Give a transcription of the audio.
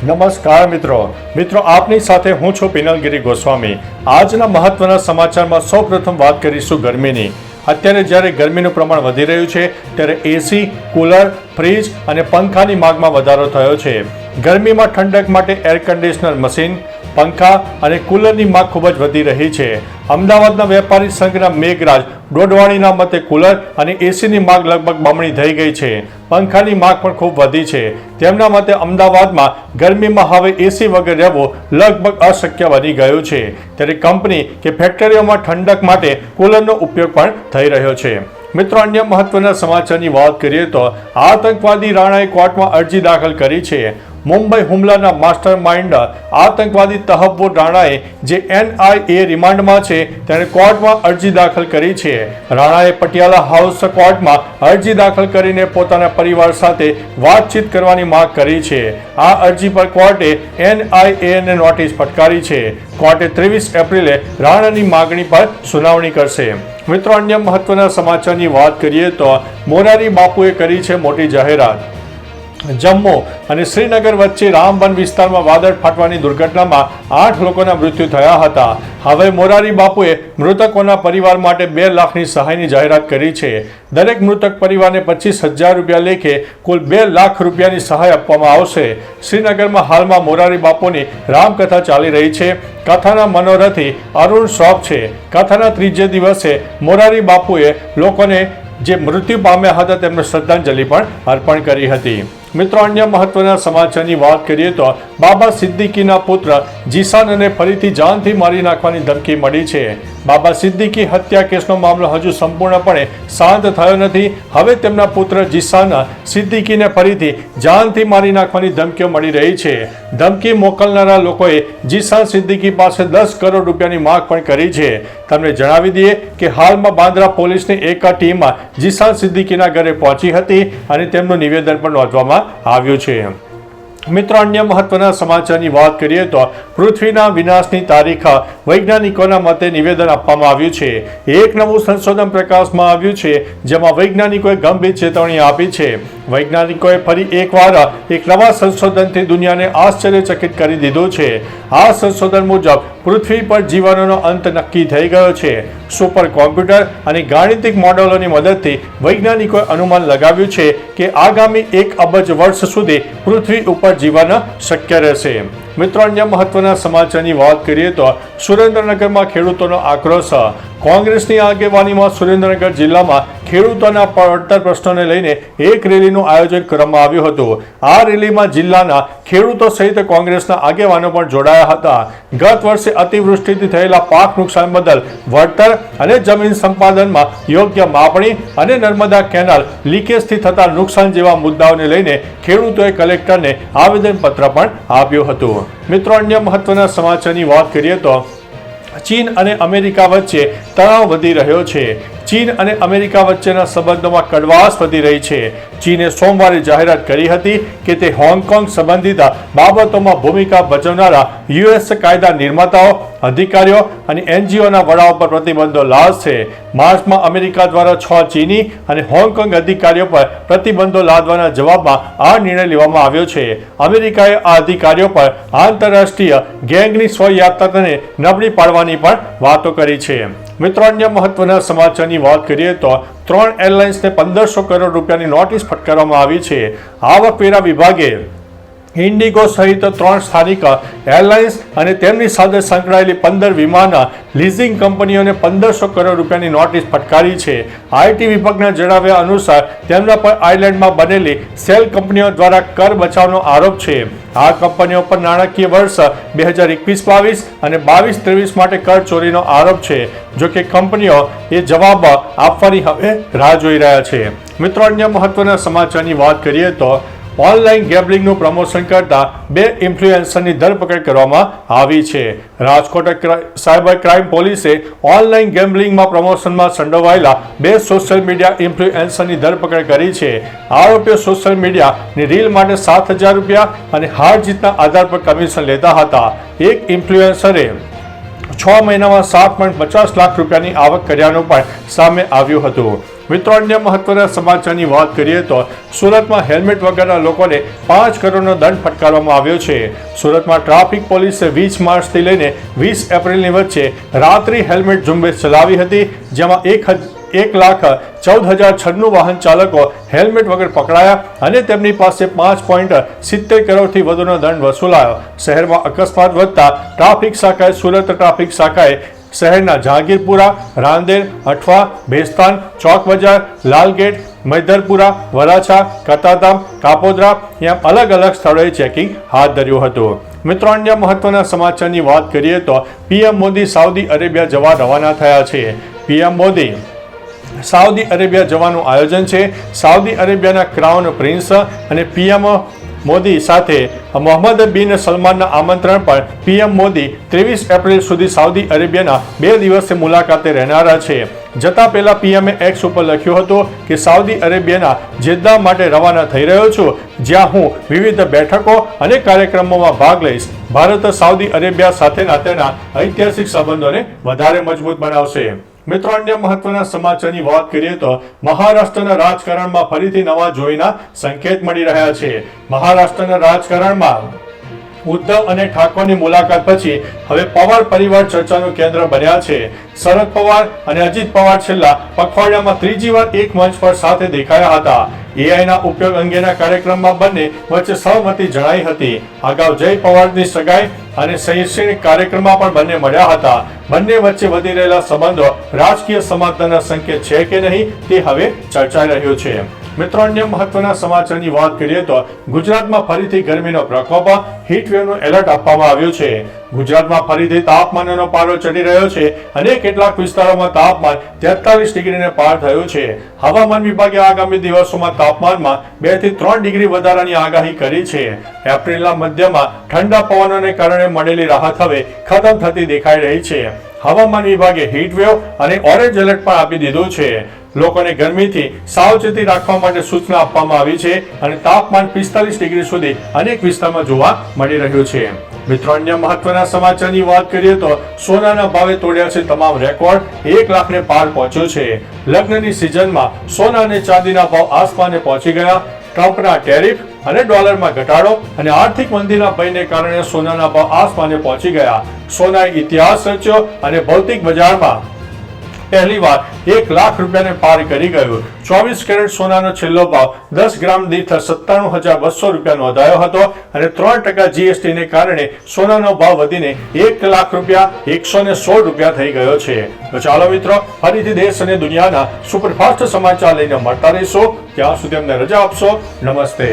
નમસ્કાર મિત્રો આપની સાથે હું છું પિનલગીરી ગોસ્વામી। આજના મહત્વના સમાચારમાં સૌપ્રથમ વાત કરીશું ગરમીની। અત્યારે જ્યારે ગરમીનું પ્રમાણ વધી રહ્યું છે ત્યારે એસી, કુલર, ફ્રીજ અને પંખાની માંગમાં વધારો થયો છે। ગરમીમાં ઠંડક માટે એર કન્ડિશનર મશીન, પંખા અને કુલરની માંગ ખૂબ જ વધી રહી છે। અમદાવાદના વેપારી સંઘના મેઘરાજ ડોડવાણીના મતે કુલર અને એસીની માંગ લગભગ બમણી થઈ ગઈ છે। પંખાની માંગ પણ ખૂબ વધી છે। તેમના મતે અમદાવાદમાં ગરમીમાં હવે એસી વગર રહેવું લગભગ અશક્ય બની ગયું છે, ત્યારે કંપની કે ફેક્ટરીઓમાં ઠંડક માટે કુલરનો ઉપયોગ પણ થઈ રહ્યો છે। મિત્રો, અન્ય મહત્વના સમાચારની વાત કરીએ તો આતંકવાદી રાણાએ કોર્ટમાં અરજી દાખલ કરી છે। મુંબઈ હુમલાના માસ્ટર માઇન્ડ આતંકવાદી તહવ્વુર રાણાએ જે NIA રિમાન્ડમાં છે તેણે કોર્ટમાં અરજી દાખલ કરી છે। રાણાએ પટિયાલા હાઉસ કોર્ટમાં અરજી દાખલ કરીને પોતાના પરિવાર સાથે વાતચીત કરવાની માંગ કરી છે। આ અરજી પર કોર્ટે NIAને નોટિસ ફટકારી છે। કોર્ટે 23 એપ્રિલે રાણાની માગણી પર સુનાવણી કરશે। મિત્રો, અન્ય મહત્વના સમાચારની વાત કરીએ તો મોરારી બાપુએ કરી છે મોટી જાહેરાત। જમ્મુ અને શ્રીનગર વચ્ચે રામબન વિસ્તારમાં વાદળ ફાટવાની દુર્ઘટનામાં 8 લોકોના મૃત્યુ થયા હતા। હવે મોરારી બાપુએ મૃતકોના પરિવાર માટે 2 લાખની સહાયની જાહેરાત કરી છે। દરેક મૃતક પરિવારને 25,000 રૂપિયા લેખે કુલ 2 લાખ રૂપિયાની સહાય આપવામાં આવશે। શ્રીનગરમાં હાલમાં મોરારી બાપુની રામકથા ચાલી રહી છે। કથાના મનોરથી અરુણ શ્રોફ છે। કથાના ત્રીજે દિવસે મોરારી બાપુએ લોકોને જે મૃત્યુ પામ્યા હતા તેમને શ્રદ્ધાંજલિ પણ અર્પણ કરી હતી। મિત્રો, અન્ય મહત્વના સમાચારની વાત કરીએ તો બાબા સિદ્દીકીના પુત્ર જીશાનને ફરીથી જાનથી મારી નાખવાની ધમકી મળી છે। બાબા સિદ્દીકી હત્યા કેસનો મામલો હજુ સંપૂર્ણપણે શાંત થયો નથી। હવે તેમના પુત્ર જીશાન સિદ્દીકીને ફરીથી જાનથી મારી નાખવાની ધમકીઓ મળી રહી છે। ધમકી મોકલનારા લોકોએ જીશાન સિદ્દીકી પાસે 10 કરોડ રૂપિયાની માંગ પણ કરી છે। તમને જણાવી દઈએ કે હાલમાં બાંદ્રા પોલીસની એક ટીમ જીશાન સિદ્દીકીના ઘરે પહોંચી હતી અને તેમનું નિવેદન પણ નોંધવામાં આવ્યું છે। મિત્રો, અન્ય મહત્વના સમાચારની વાત કરીએ તો પૃથ્વીના વિનાશની તારીખ વૈજ્ઞાનિકોના મતે નિવેદન આપવામાં આવ્યું છે। એક નવું સંશોધન પ્રકાશમાં આવ્યું છે જેમાં વૈજ્ઞાનિકોએ ગંભીર ચેતવણી આપી છે। વૈજ્ઞાનિકોએ ફરી એકવાર એક નવા સંશોધનથી દુનિયાને આશ્ચર્યચકિત કરી દીધું છે। આ સંશોધન મુજબ પૃથ્વી પર જીવનનો અંત નક્કી થઈ ગયો છે। સુપર કોમ્પ્યુટર અને ગાણિતિક મોડેલોની મદદથી વૈજ્ઞાનિકોએ અનુમાન લગાવ્યું છે કે આગામી 1 અબજ વર્ષ સુધી પૃથ્વી ઉપર જીવન શક્ય રહેશે। મિત્રો, અન્ય મહત્વના સમાચારની વાત કરીએ તો સુરેન્દ્રનગરમાં ખેડૂતોનો આક્રોશ। કોંગ્રેસની આગેવાનીમાં સુરેન્દ્રનગર જિલ્લામાં ખેડૂતોના પડતર પ્રશ્નોને લઈને એક રેલીનું આયોજન કરવામાં આવ્યું હતું। આ રેલીમાં જિલ્લાના ખેડૂતો સહિત કોંગ્રેસના આગેવાનો પણ જોડાયા હતા। ગત વર્ષે અતિવૃષ્ટિથી થયેલા પાક નુકસાન બદલ વળતર અને જમીન સંપાદનમાં યોગ્ય માપણી અને નર્મદા કેનાલ લીકેજથી થતા નુકસાન જેવા મુદ્દાઓને લઈને ખેડૂતોએ કલેક્ટરને આવેદનપત્ર પણ આપ્યું હતું। મિત્રો, અન્ય મહત્વના સમાચારની વાત કરીએ તો ચીન અને અમેરિકા વચ્ચે તણાવ વધી રહ્યો છે। ચીન અને અમેરિકા વચ્ચેના સંબંધોમાં કડવાશ વધી રહી છે। ચીને સોમવારે જાહેરાત કરી હતી કે તે હોંગકોંગ સંબંધિત બાબતોમાં ભૂમિકા ભજવનારા US કાયદા નિર્માતાઓ, અધિકારીઓ અને NGOના વડાઓ પર પ્રતિબંધો લાદશે। માર્ચમાં અમેરિકા દ્વારા 6 ચીની અને હોંગકોંગ અધિકારીઓ પર પ્રતિબંધો લાદવાના જવાબમાં આ નિર્ણય લેવામાં આવ્યો છે। અમેરિકાએ આ અધિકારીઓ પર આંતરરાષ્ટ્રીય ગેંગની સ્વાયત્તતાને નબળી પાડવાની પણ વાતો કરી છે। મિત્રો, અન્ય મહત્વના સમાચારની વાત કરીએ તો 3 એરલાઇન્સને 1500 કરોડ રૂપિયાની નોટિસ ફટકારવામાં આવી છે। આવકવેરા વિભાગે ઇન્ડિગો સહિત 3 સ્થાનિક એરલાઇન્સ અને તેમની સાથે સંકળાયેલી 15 વિમાન લીઝિંગ કંપનીઓને 1500 કરોડ રૂપિયાની નોટિસ ફટકારી છે। IT વિભાગના જણાવ્યા અનુસાર તેમના પર આઇલેન્ડમાં બનેલી સેલ કંપનીઓ દ્વારા કર બચાવનો આરોપ છે। આ કંપનીઓ પર નાણાકીય વર્ષ 2021-22 અને 22-23 માટે કર ચોરીનો આરોપ છે। જો કે કંપનીઓ એ જવાબ આપવાની હવે રાહ જોઈ રહ્યા છે। મિત્રો, અન્ય મહત્વના સમાચારની વાત કરીએ તો ઓનલાઈન ગેમ્બલિંગનું પ્રમોશન કરતા 2 ઇન્ફ્લુએન્સરની ધરપકડ કરવામાં આવી છે। રાજકોટ સાયબર ક્રાઇમ પોલીસે ઓનલાઈન ગેમ્બલિંગમાં પ્રમોશનમાં સંડોવાયેલા 2 સોશિયલ મીડિયા ઇન્ફ્લુએન્સરની ધરપકડ કરી છે। આરોપીઓ સોશિયલ મીડિયાની રીલ માટે 7,000 રૂપિયા અને હાર જીતના આધાર પર કમિશન લેતા હતા। એક ઇન્ફ્લુએન્સરે 6 મહિનામાં 7.50 લાખ રૂપિયાની આવક કર્યાનું પણ સામે આવ્યું હતું. મિત્રો, અન્ય મહત્વના સમાચારની વાત કરીએ તો સુરતમાં હેલ્મેટ વગરના લોકોને 5 કરોડનો દંડ ફટકારવામાં આવ્યો છે. સુરતમાં ટ્રાફિક પોલીસે 20 માર્ચથી લઈને 20 એપ્રિલની વચ્ચે રાત્રિ હેલ્મેટ ઝુંબેશ ચલાવી હતી, જેમાં 1,14,096 વાહન ચાલકો હેલ્મેટ વગર પકડાયા અને તેમની પાસે 5.70 કરોડથી વધુનો દંડ વસૂલાયો. શહેરમાં અકસ્માત વધતા સુરત ટ્રાફિક શાખાએ શહેરના જહાંગીરપુરા, રાંદેર, અઠવા, ભેસ્તાન, ચોક બજાર, લાલગેટ, મૈદરપુરા, વરાછા, કતારગામ, કાપોદ્રા એમ અલગ અલગ સ્થળોએ ચેકિંગ હાથ ધર્યું હતું. મિત્રો, અન્ય મહત્વના સમાચારની વાત કરીએ તો પીએમ મોદી સાઉદી અરેબિયા જવા રવાના થયા છે. પીએમ મોદી સાઉદી અરેબિયા જવાનું આયોજન છે. સાઉદી અરેબિયાના ક્રાઉન પ્રિન્સ અને પીએમ મોદી સાથે મોહમ્મદ બિન સલમાનના આમંત્રણ પર પીએમ મોદી 23 એપ્રિલ સુધી સાઉદી અરેબિયાના 2 દિવસીય મુલાકાતે રહેનારા છે. જતા પહેલા પીએમએ એક્સ ઉપર લખ્યું હતું કે સાઉદી અરેબિયાના જેદ્દા માટે રવાના થઈ રહ્યો છું, જ્યાં હું વિવિધ બેઠકો અને કાર્યક્રમોમાં ભાગ લઈશ. ભારત સાઉદી અરેબિયા સાથેના તેના ઐતિહાસિક સંબંધોને વધારે મજબૂત બનાવશે. મિત્રો, અન્ય મહત્વના સમાચારની વાત કરીએ તો મહારાષ્ટ્રના રાજકારણમાં ફરીથી નવા જોઈના સંકેત મળી રહ્યા છે. મહારાષ્ટ્રના રાજકારણમાં ઉદ્ધવ અને ઠાકોરની મુલાકાત પછી હવે પવાર પરિવાર ચર્ચાનું કેન્દ્ર બન્યા છે. શરદ પવાર અને અજીત પવાર છેલ્લા પખવાડિયામાં ત્રીજી વાર એક મંચ પર સાથે દેખાયા હતા. એઆઈના ઉપયોગ અંગેના કાર્યક્રમમાં બંને વચ્ચે સહમતિ જણાઈ હતી. અગાઉ જય પવારની સગાઈ અને શૈક્ષણિક કાર્યક્રમમાં પણ બંને મળ્યા હતા. બંને વચ્ચે વધી રહેલા સંબંધો રાજકીય સમાધાનના સંકેત છે કે નહીં તે હવે ચર્ચાઈ રહ્યું છે. મિત્રો, અન્ય મહત્વના સમાચારની વાત કરીએ તો ગુજરાતમાં ફરીથી ગરમીનો પ્રકોપ, હીટવેવનું એલર્ટ આપવામાં આવ્યું છે. ગુજરાતમાં ફરીથી તાપમાનનો પારો ચડી રહ્યો છે અને કેટલાક વિસ્તારોમાં તાપમાન 43 ડિગ્રીને પાર થયું છે. હવામાન વિભાગે આગામી દિવસોમાં તાપમાનમાં 2 થી 3 ડિગ્રી વધારાની આગાહી કરી છે. એપ્રિલના મધ્યમાં ઠંડા પવનોને કારણે મળેલી રાહત હવે ખતમ થતી દેખાઈ રહી છે. હવામાન વિભાગે હીટવેવ અને ઓરેન્જ એલર્ટ પણ આપી દીધું છે. લોકોને ગરમીથી સાવચેતી રાખવા માટે સૂચના આપવામાં આવી છે અને તાપમાન 45 ડિગ્રી સુધી અનેક વિસ્તારમાં જોવા મળી રહ્યું છે. મિત્રો, અન્ય મહત્વના સમાચારની વાત કરીએ તો સોનાના ભાવે તોડ્યા છે તમામ રેકોર્ડ, 1 લાખને પાર પહોંચ્યો છે. લગ્નની સિઝનમાં સોના અને ચાંદીના ભાવ આસમાને પહોંચી ગયા. ટ્રમ્પના ટેરિફ અને ડોલરમાં ઘટાડો અને આર્થિક મંદીના ભયને કારણે સોનાના ભાવ આસમાને પહોંચી ગયા. સોનાએ ઇતિહાસ રચ્યો અને ભૌતિક બજારમાં પહેલીવાર 1 લાખ રૂપિયાને પાર કરી ગયું. 24 કેરેટ સોનાનો છેલ્લો ભાવ 10 ગ્રામ દીઠ 97,200 રૂપિયા નોંધાયો હતો અને 3% જીએસટીને કારણે સોનાનો ભાવ વધીને 1 લાખ રૂપિયા 116 રૂપિયા થઈ ગયો છે. તો ચાલો મિત્રો, ફરીથી દેશ અને દુનિયાના સુપરફાસ્ટ સમાચાર લઈને મળતા રહીશું. ત્યાં સુધી અમને રજા આપશો. નમસ્તે.